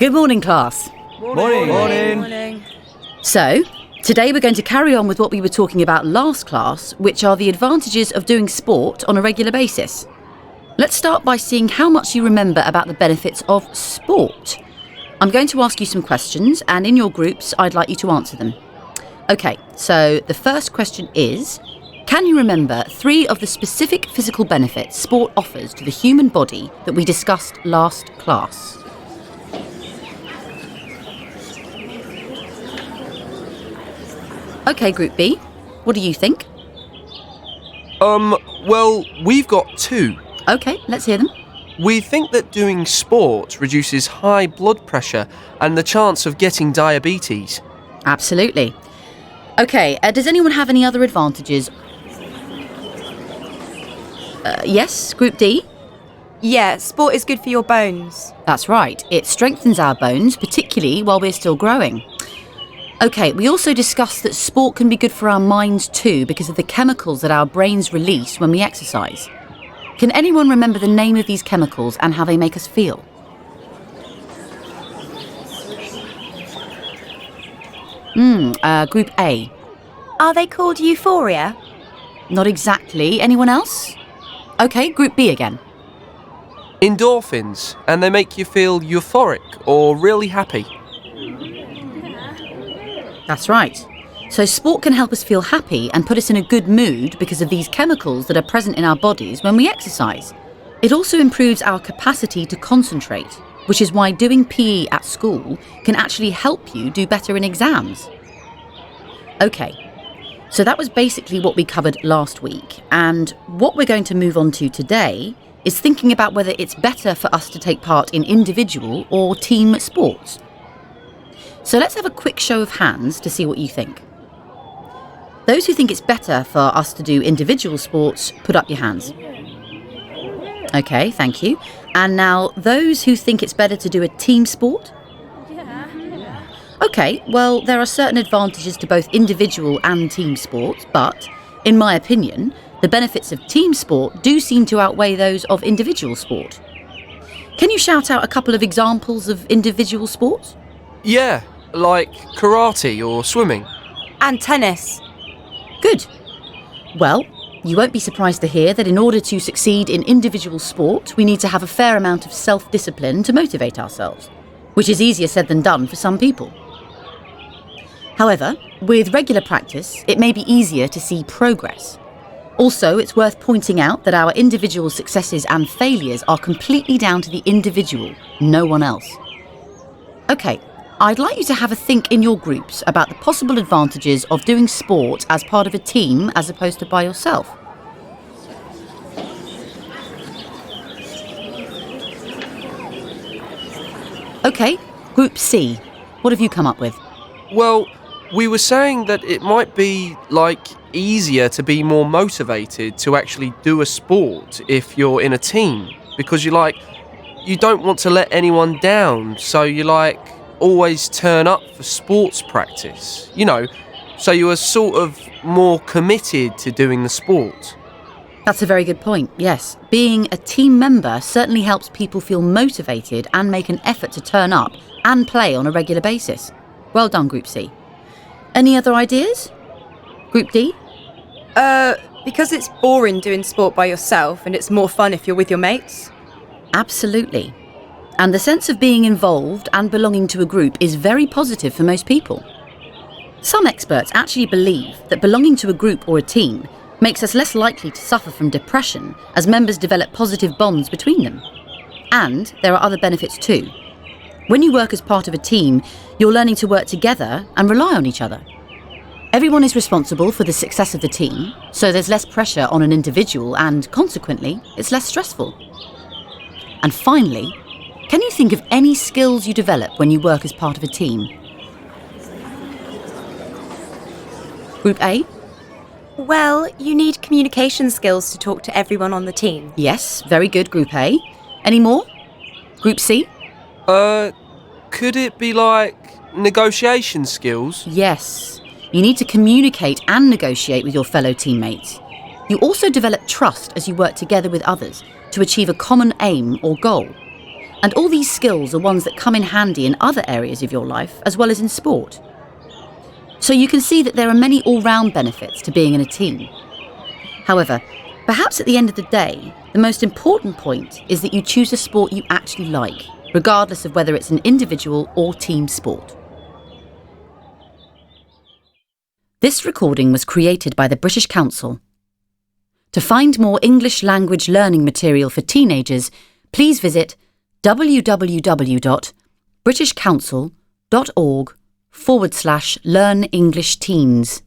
Good morning, class. Morning. So, today we're going to carry on with what we were talking about last class, which are the advantages of doing sport on a regular basis. Let's start by seeing how much you remember about the benefits of sport. I'm going to ask you some questions, and in your groups, I'd like you to answer them. Okay, so the first question is, can you remember 3 of the specific physical benefits sport offers to the human body that we discussed last class? Okay, Group B, what do you think? Well, we've got 2. Okay, let's hear them. We think that doing sport reduces high blood pressure and the chance of getting diabetes. Absolutely. Okay, does anyone have any other advantages? Yes, Group D? Yeah, sport is good for your bones. That's right, it strengthens our bones, particularly while we're still growing. Okay, we also discussed that sport can be good for our minds too because of the chemicals that our brains release when we exercise. Can anyone remember the name of these chemicals and how they make us feel? Group A. Are they called euphoria? Not exactly. Anyone else? Okay, Group B again. Endorphins, and they make you feel euphoric or really happy. That's right. So sport can help us feel happy and put us in a good mood because of these chemicals that are present in our bodies when we exercise. It also improves our capacity to concentrate, which is why doing PE at school can actually help you do better in exams. Okay, so that was basically what we covered last week, and what we're going to move on to today is thinking about whether it's better for us to take part in individual or team sports. So let's have a quick show of hands to see what you think. Those who think it's better for us to do individual sports, put up your hands. Okay, thank you. And now, those who think it's better to do a team sport? Okay, well, there are certain advantages to both individual and team sports, but, in my opinion, the benefits of team sport do seem to outweigh those of individual sport. Can you shout out a couple of examples of individual sports? Yeah, like karate or swimming. And tennis. Good. Well, you won't be surprised to hear that in order to succeed in individual sport, we need to have a fair amount of self-discipline to motivate ourselves, which is easier said than done for some people. However, with regular practice, it may be easier to see progress. Also, it's worth pointing out that our individual successes and failures are completely down to the individual, no one else. Okay, I'd like you to have a think in your groups about the possible advantages of doing sport as part of a team as opposed to by yourself. Okay, Group C, what have you come up with? Well, we were saying that it might be, easier to be more motivated to actually do a sport if you're in a team, because you don't want to let anyone down, so you always turn up for sports practice, so you are sort of more committed to doing the sport. That's a very good point, yes. Being a team member certainly helps people feel motivated and make an effort to turn up and play on a regular basis. Well done, Group C. Any other ideas? Group D? Because it's boring doing sport by yourself and it's more fun if you're with your mates. Absolutely. And the sense of being involved and belonging to a group is very positive for most people. Some experts actually believe that belonging to a group or a team makes us less likely to suffer from depression as members develop positive bonds between them. And there are other benefits too. When you work as part of a team, you're learning to work together and rely on each other. Everyone is responsible for the success of the team, so there's less pressure on an individual and, consequently, it's less stressful. And finally, can you think of any skills you develop when you work as part of a team? Group A? Well, you need communication skills to talk to everyone on the team. Yes, very good, Group A. Any more? Group C? Could it be negotiation skills? Yes. You need to communicate and negotiate with your fellow teammates. You also develop trust as you work together with others to achieve a common aim or goal. And all these skills are ones that come in handy in other areas of your life as well as in sport. So you can see that there are many all-round benefits to being in a team. However, perhaps at the end of the day, the most important point is that you choose a sport you actually like, regardless of whether it's an individual or team sport. This recording was created by the British Council. To find more English language learning material for teenagers, please visit www.britishcouncil.org/learnenglishTeens.